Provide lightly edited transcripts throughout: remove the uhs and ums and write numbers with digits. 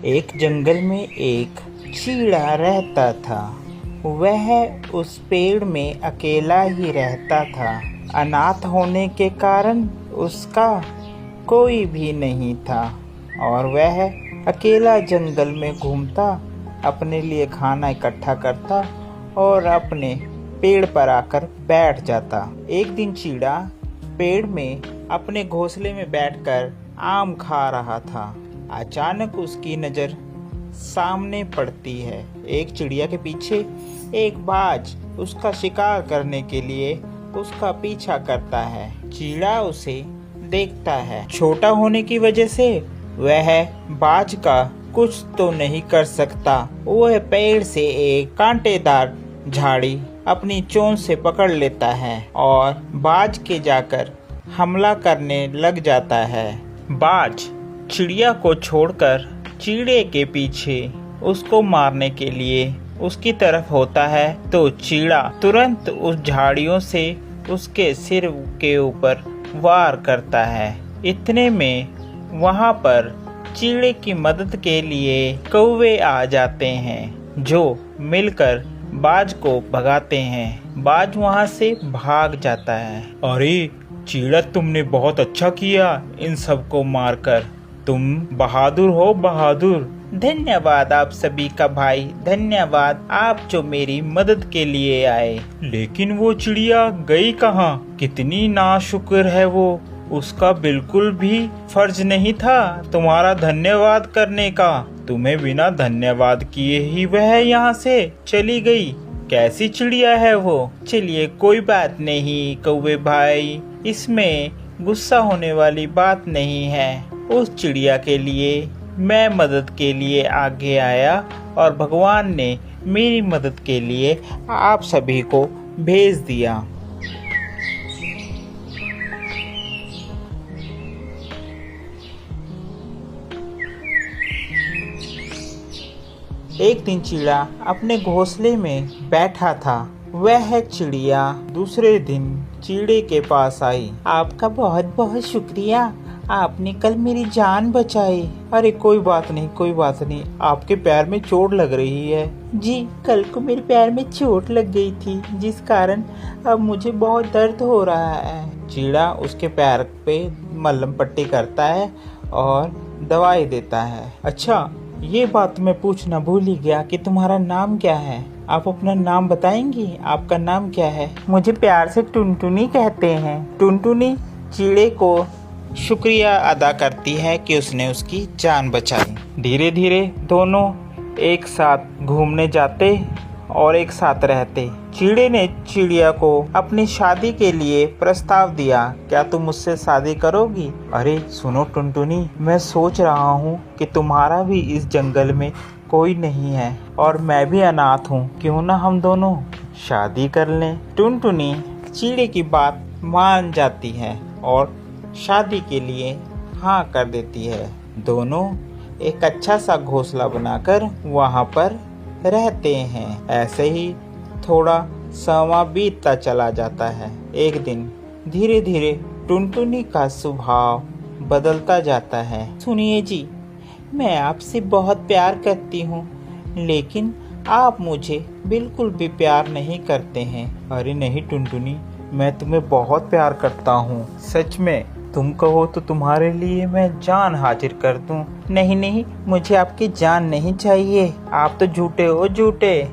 एक जंगल में एक चीड़ा रहता था। वह उस पेड़ में अकेला ही रहता था। अनाथ होने के कारण उसका कोई भी नहीं था और वह अकेला जंगल में घूमता, अपने लिए खाना इकट्ठा करता और अपने पेड़ पर आकर बैठ जाता। एक दिन चीड़ा पेड़ में अपने घोंसले में बैठकर आम खा रहा था। अचानक उसकी नज़र सामने पड़ती है। एक चिड़िया के पीछे एक बाज उसका शिकार करने के लिए उसका पीछा करता है। चीड़ा उसे देखता है। छोटा होने की वजह से वह बाज का कुछ तो नहीं कर सकता। वह पेड़ से एक कांटेदार झाड़ी अपनी चोंच से पकड़ लेता है और बाज के जाकर हमला करने लग जाता है। बाज चिड़िया को छोड़कर चीड़े के पीछे उसको मारने के लिए उसकी तरफ होता है तो चीड़ा तुरंत उस झाड़ियों से उसके सिर के ऊपर वार करता है। इतने में वहां पर चीड़े की मदद के लिए कौवे आ जाते हैं जो मिलकर बाज को भगाते हैं। बाज वहां से भाग जाता है। अरे चीड़ा, तुमने बहुत अच्छा किया इन सबको मारकर। तुम बहादुर हो, बहादुर। धन्यवाद आप सभी का भाई, धन्यवाद आप जो मेरी मदद के लिए आए। लेकिन वो चिड़िया गई कहाँ? कितनी नाशुक्र है वो। उसका बिल्कुल भी फर्ज नहीं था तुम्हारा धन्यवाद करने का। तुम्हें बिना धन्यवाद किए ही वह यहाँ से चली गई। कैसी चिड़िया है वो? चलिए कोई बात नहीं कौवे भाई, इसमें गुस्सा होने वाली बात नहीं है। उस चिड़िया के लिए मैं मदद के लिए आगे आया और भगवान ने मेरी मदद के लिए आप सभी को भेज दिया। एक दिन चीड़ा अपने घोंसले में बैठा था। वह चिड़िया दूसरे दिन चीड़े के पास आई। आपका बहुत बहुत शुक्रिया, आपने कल मेरी जान बचाई। अरे कोई बात नहीं, कोई बात नहीं। आपके पैर में चोट लग रही है। जी, कल को मेरे पैर में चोट लग गई थी जिस कारण अब मुझे बहुत दर्द हो रहा है। चीड़ा उसके पैर पे मलहम पट्टी करता है और दवाई देता है। अच्छा, ये बात मैं पूछना भूल ही गया कि तुम्हारा नाम क्या है? आप अपना नाम बताएंगी? आपका नाम क्या है? मुझे प्यार से टुनटुनी कहते हैं। टुनटुनी चीड़े को शुक्रिया अदा करती है कि उसने उसकी जान बचाई। धीरे धीरे दोनों एक साथ घूमने जाते और एक साथ रहते। चीड़े ने चिड़िया को अपनी शादी के लिए प्रस्ताव दिया। क्या तुम मुझसे शादी करोगी? अरे सुनो टुनटुनी, मैं सोच रहा हूँ कि तुम्हारा भी इस जंगल में कोई नहीं है और मैं भी अनाथ हूँ। क्यों ना हम दोनों शादी कर लें? टुनटुनी चीड़े की बात मान जाती है और शादी के लिए हाँ कर देती है। दोनों एक अच्छा सा घोंसला बनाकर वहाँ पर रहते हैं। ऐसे ही थोड़ा समय बीतता चला जाता है। एक दिन धीरे धीरे टुनटुनी का स्वभाव बदलता जाता है। सुनिए जी, मैं आपसे बहुत प्यार करती हूँ लेकिन आप मुझे बिल्कुल भी प्यार नहीं करते हैं। अरे नहीं टुनटुनी, मैं तुम्हें बहुत प्यार करता हूँ, सच में। तुम कहो तो तुम्हारे लिए मैं जान हाजिर कर दूं। नहीं नहीं, मुझे आपकी जान नहीं चाहिए। आप तो झूठे हो, झूठे।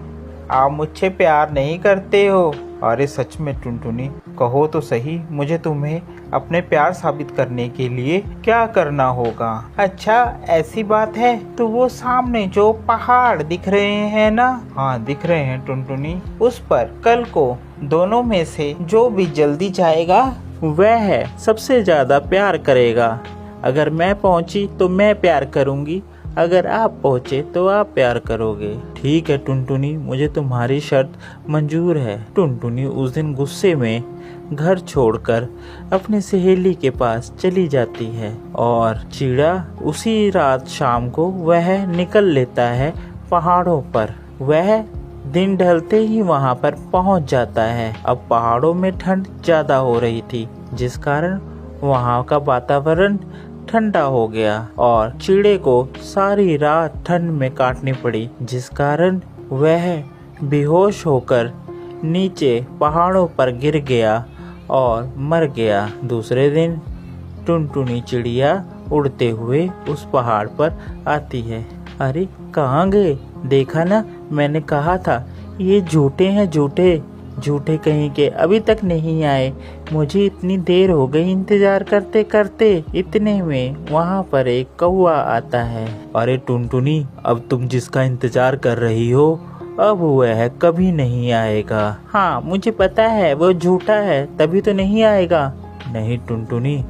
आप मुझसे प्यार नहीं करते हो। अरे सच में टुनटुनी, कहो तो सही, मुझे तुम्हें अपने प्यार साबित करने के लिए क्या करना होगा? अच्छा ऐसी बात है तो वो सामने जो पहाड़ दिख रहे हैं ना? हाँ दिख रहे हैं टुनटुनी। उस पर कल को दोनों में से जो भी जल्दी जाएगा वह सबसे ज्यादा प्यार करेगा। अगर मैं पहुंची तो मैं प्यार करूंगी, अगर आप पहुंचे तो आप प्यार करोगे। ठीक है टुनटुनी, मुझे तुम्हारी शर्त मंजूर है। टुनटुनी उस दिन गुस्से में घर छोड़कर अपनी सहेली के पास चली जाती है और चीड़ा उसी रात शाम को वह निकल लेता है पहाड़ों पर। वह दिन ढलते ही वहां पर पहुंच जाता है। अब पहाड़ों में ठंड ज्यादा हो रही थी जिस कारण वहां का वातावरण ठंडा हो गया और चिड़े को सारी रात ठंड में काटनी पड़ी, जिस कारण वह बेहोश होकर नीचे पहाड़ों पर गिर गया और मर गया। दूसरे दिन टुनटुनी चिड़िया उड़ते हुए उस पहाड़ पर आती है। अरे कहाँ गए? देखा ना, मैंने कहा था ये झूठे हैं, झूठे कहीं के, अभी तक नहीं आए। मुझे इतनी देर हो गई इंतजार करते करते। इतने में वहाँ पर एक कौवा आता है। अरे टुनटुनी, अब तुम जिसका इंतजार कर रही हो अब वह कभी नहीं आएगा। हाँ मुझे पता है, वो झूठा है तभी तो नहीं आएगा। नहीं टुनटुनी,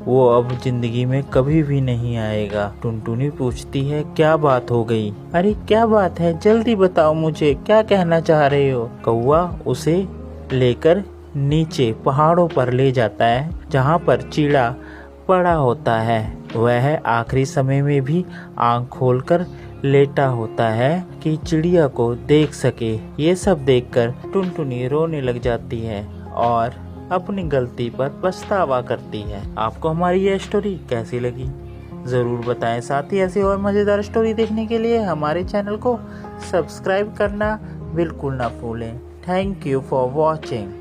वो अब जिंदगी में कभी भी नहीं आएगा। टुनटुनी पूछती है क्या बात हो गई? अरे क्या बात है, जल्दी बताओ मुझे, क्या कहना चाह रहे हो? कौवा उसे लेकर नीचे पहाड़ों पर ले जाता है जहाँ पर चिड़ा पड़ा होता है। वह आखिरी समय में भी आंख खोलकर लेटा होता है कि चिड़िया को देख सके। ये सब देखकर टुनटुनी रोने लग जाती है और अपनी गलती पर पछतावा करती है। आपको हमारी ये स्टोरी कैसी लगी ज़रूर बताएं। साथ ही ऐसी और मज़ेदार स्टोरी देखने के लिए हमारे चैनल को सब्सक्राइब करना बिल्कुल ना भूलें। Thank you for watching.